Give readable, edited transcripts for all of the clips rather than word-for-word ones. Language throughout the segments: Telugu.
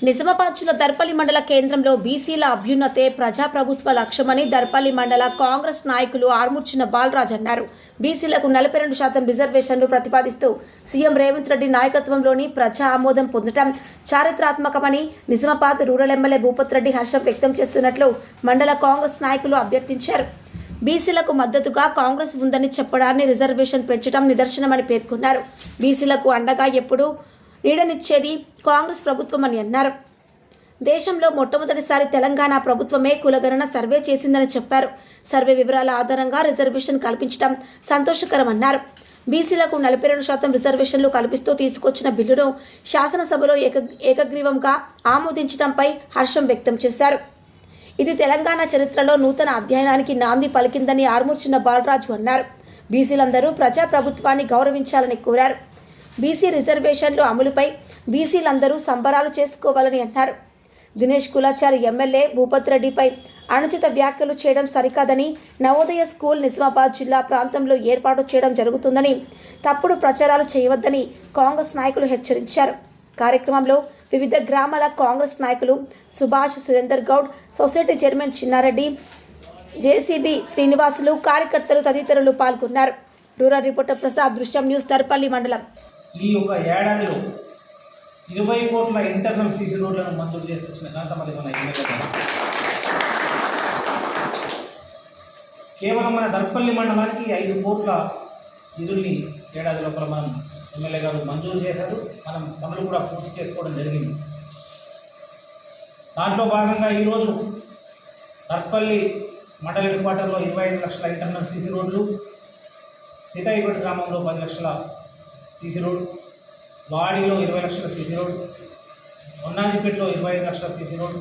నిజామాబాద్ జిల్లా దర్పల్లి మండల కేంద్రంలో బీసీల అభ్యున్నతే ప్రజాప్రభుత్వ లక్ష్యమని దర్పల్లి మండల కాంగ్రెస్ నాయకులు ఆర్మూర్చిన బాలరాజ్ అన్నారు. బీసీలకు 42% రిజర్వేషన్లు ప్రతిపాదిస్తూ సీఎం రేవంత్ రెడ్డి నాయకత్వంలోని ప్రజా ఆమోదం పొందడం చారిత్రాత్మకమని నిజామాబాద్ రూరల్ ఎమ్మెల్యే భూపత్ రెడ్డి హర్షం వ్యక్తం చేస్తున్నట్లు మండల కాంగ్రెస్ నాయకులు అభ్యర్థించారు. బీసీలకు మద్దతుగా కాంగ్రెస్ ఉందని చెప్పడాన్ని రిజర్వేషన్ పెంచడం నిదర్శనమని పేర్కొన్నారు. బీసీలకు అండగా ఎప్పుడూ నీడనిచ్చేది కాంగ్రెస్ ప్రభుత్వం అని అన్నారు. దేశంలో మొట్టమొదటిసారి తెలంగాణ ప్రభుత్వమే కులగణన సర్వే చేసిందని చెప్పారు. సర్వే వివరాల ఆధారంగా రిజర్వేషన్ కల్పించడం సంతోషకరమన్నారు. బీసీలకు 42% రిజర్వేషన్లు కల్పిస్తూ తీసుకొచ్చిన బిల్లును శాసనసభలో ఏకగ్రీవంగా ఆమోదించడంపై హర్షం వ్యక్తం చేశారు. ఇది తెలంగాణ చరిత్రలో నూతన అధ్యాయానికి నాంది పలికిందని ఆర్మూర్చిన బాలరాజు అన్నారు. బీసీలందరూ ప్రజాప్రభుత్వాన్ని గౌరవించాలని కోరారు. బీసీ రిజర్వేషన్లు అమలుపై బీసీలందరూ సంబరాలు చేసుకోవాలని అన్నారు. దినేష్ కులాచారి ఎమ్మెల్యే భూపత్ రెడ్డిపై అనుచిత వ్యాఖ్యలు చేయడం సరికాదని, నవోదయ స్కూల్ నిజామాబాద్ జిల్లా ప్రాంతంలో ఏర్పాటు చేయడం జరుగుతుందని, తప్పుడు ప్రచారాలు చేయవద్దని కాంగ్రెస్ నాయకులు హెచ్చరించారు. కార్యక్రమంలో వివిధ గ్రామాల కాంగ్రెస్ నాయకులు Subhash, Surender Goud, society chairman Chinna Reddy, JCB Srinivasulu, కార్యకర్తలు తదితరులు పాల్గొన్నారు. రూరల్ రిపోర్టర్ ప్రసాద్, దృశ్యం న్యూస్, దర్పల్లి మండలం. ఈ యొక్క ఏడాదిలో 20 కోట్ల ఇంటర్నల్ సీసీ రోడ్లను మంజూరు చేసుకొచ్చిన ఘనత మరి మన ఎమ్మెల్యే గారు. కేవలం మన దర్పల్లి మండలానికి 5 కోట్ల నిధుల్ని ఏడాది లోపల మనం ఎమ్మెల్యే గారు మంజూరు చేశారు. మనం పనులు కూడా పూర్తి చేసుకోవడం జరిగింది. దాంట్లో భాగంగా ఈరోజు దర్పల్లి మండల హెడ్ క్వార్టర్లో 25 లక్షల ఇంటర్నల్ సీసీ రోడ్లు, సీతాయిపేట గ్రామంలో 10 లక్షల సీసీ రోడ్, వాడిలో 20 లక్షల సీసీ రోడ్, మొన్నాజిపేటలో 25 లక్షల సీసీ రోడ్,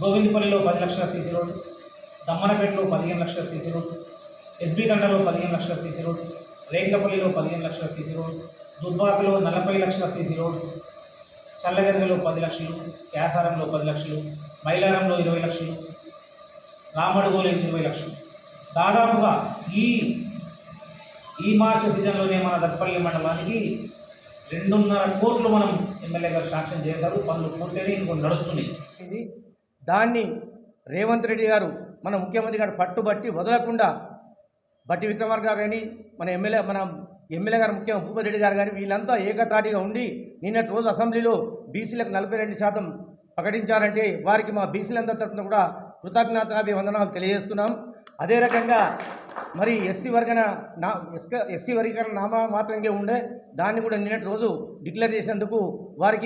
గోవిందపల్లిలో 10 లక్షల సీసీ రోడ్, దమ్మనపేటలో 15 లక్షల సీసీ రోడ్, ఎస్బీ తండలో 15 లక్షల సీసీ రోడ్, రేట్లపల్లిలో 15 లక్షల సీసీ రోడ్, దుబ్బాకలో 40 లక్షల సీసీ రోడ్స్, చల్లగెరగలో 10 లక్షలు, క్యాసారంలో 10 లక్షలు, మైలారంలో 20 లక్షలు, రామడుగోలో 20 లక్షలు. దాదాపుగా ఈ మార్చి సీజన్లోనే మన దర్పల్లి మండలానికి 2.5 కోట్లు మనం ఎమ్మెల్యే గారు శాంక్షన్ చేశారు. పనులు పూర్తయి ఇంకొన్ని నడుస్తున్నాయి. దాన్ని రేవంత్ రెడ్డి గారు, మన ముఖ్యమంత్రి గారు పట్టుబట్టి వదలకుండా బట్టి విక్రమార్క గారు కానీ మన ఎమ్మెల్యే గారు ముఖ్యంగా భూపత్ రెడ్డి గారు కానీ వీళ్ళంతా ఏకతాటిగా ఉండి నిన్నటి రోజు అసెంబ్లీలో బీసీలకు 42% ప్రకటించారంటే వారికి మా బీసీలంతా తరఫున కూడా కృతజ్ఞతాభివందనాలు తెలియజేస్తున్నాం. అదే రకంగా మరి ఎస్సీ వర్గీకరణ నామా మాత్రంగా ఉండే దాన్ని కూడా నిన్నటి రోజు డిక్లేర్ చేసినందుకు వారి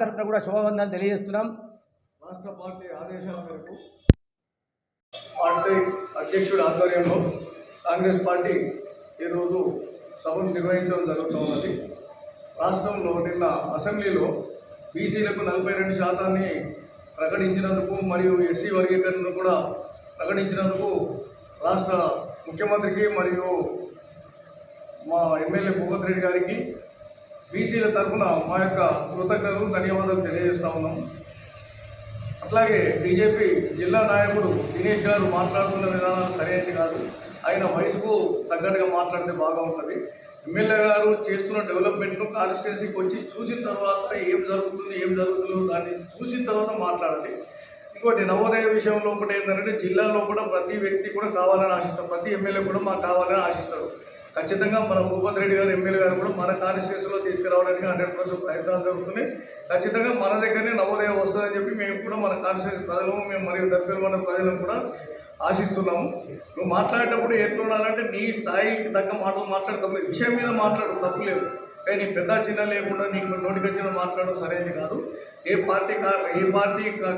తరఫున కూడా శుభవందనాలు తెలియజేస్తున్నాం. రాష్ట్ర పార్టీ ఆదేశాల మేరకు పార్టీ అధ్యక్షుడి ఆధ్వర్యంలో కాంగ్రెస్ పార్టీ ఈరోజు సభను నిర్వహించడం జరుగుతున్నది. రాష్ట్రంలో నిన్న అసెంబ్లీలో బీసీలకు 42% ప్రకటించినందుకు మరియు ఎస్సీ వర్గీకరణను కూడా ప్రకటించినందుకు రాష్ట్ర ముఖ్యమంత్రికి మరియు మా ఎమ్మెల్యే భూపత్ రెడ్డి గారికి బీసీల తరఫున మా యొక్క కృతజ్ఞతలు, ధన్యవాదాలు తెలియజేస్తా ఉన్నాం. అట్లాగే బీజేపీ జిల్లా నాయకుడు దినేష్ గారు మాట్లాడుతున్న విధానాలు సరైనది కాదు. ఆయన వయసుకు తగ్గట్టుగా మాట్లాడితే బాగా ఉంటుంది. ఎమ్మెల్యే గారు చేస్తున్న డెవలప్మెంట్ను కాన్స్టిట్యున్సీకి వచ్చి చూసిన తర్వాత ఏం జరుగుతుందో దాన్ని చూసిన తర్వాత మాట్లాడాలి. ఇంకోటి నవోదయ విషయంలో ఒకటి ఏంటంటే జిల్లాలో కూడా ప్రతి వ్యక్తి కూడా కావాలని ఆశిస్తారు, ప్రతి ఎమ్మెల్యే కూడా మాకు కావాలని ఆశిస్తారు. ఖచ్చితంగా మన భూపత్ రెడ్డి గారు ఎమ్మెల్యే గారు కూడా మన కాన్స్టిట్యున్సీలో తీసుకురావడానికి 100% ప్రయత్నాలు జరుగుతున్నాయి. ఖచ్చితంగా మన దగ్గరనే నవోదయం వస్తుందని చెప్పి మేము కూడా మన కాన్స్టిట్యున్సీ ప్రజలను మరియు దర్పల్లి మండల ప్రజలను కూడా ఆశిస్తున్నాము. నువ్వు మాట్లాడేటప్పుడు ఎట్లా ఉండాలంటే నీ స్థాయికి తగ్గ మాటలు మాట్లాడేటప్పుడు విషయం మీద మాట్లాడడం తప్పు లేదు, కానీ పెద్ద చిన్న లేకుండా నీకు నోటికి వచ్చిన మాట్లాడడం సరైనది కాదు. ఏ పార్టీ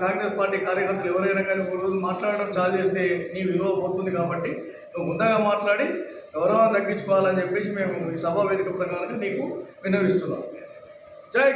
కాంగ్రెస్ పార్టీ కార్యకర్తలు ఎవరైనా కానీ ఒక రోజు మాట్లాడడం చాలు చేస్తే నీ విలువ పోతుంది. కాబట్టి నువ్వు ముందుగా మాట్లాడి గౌరవాన్ని తగ్గించుకోవాలని చెప్పేసి మేము ఈ సభా వేదిక ప్రకారంగా నీకు విన్నవిస్తున్నాం. జై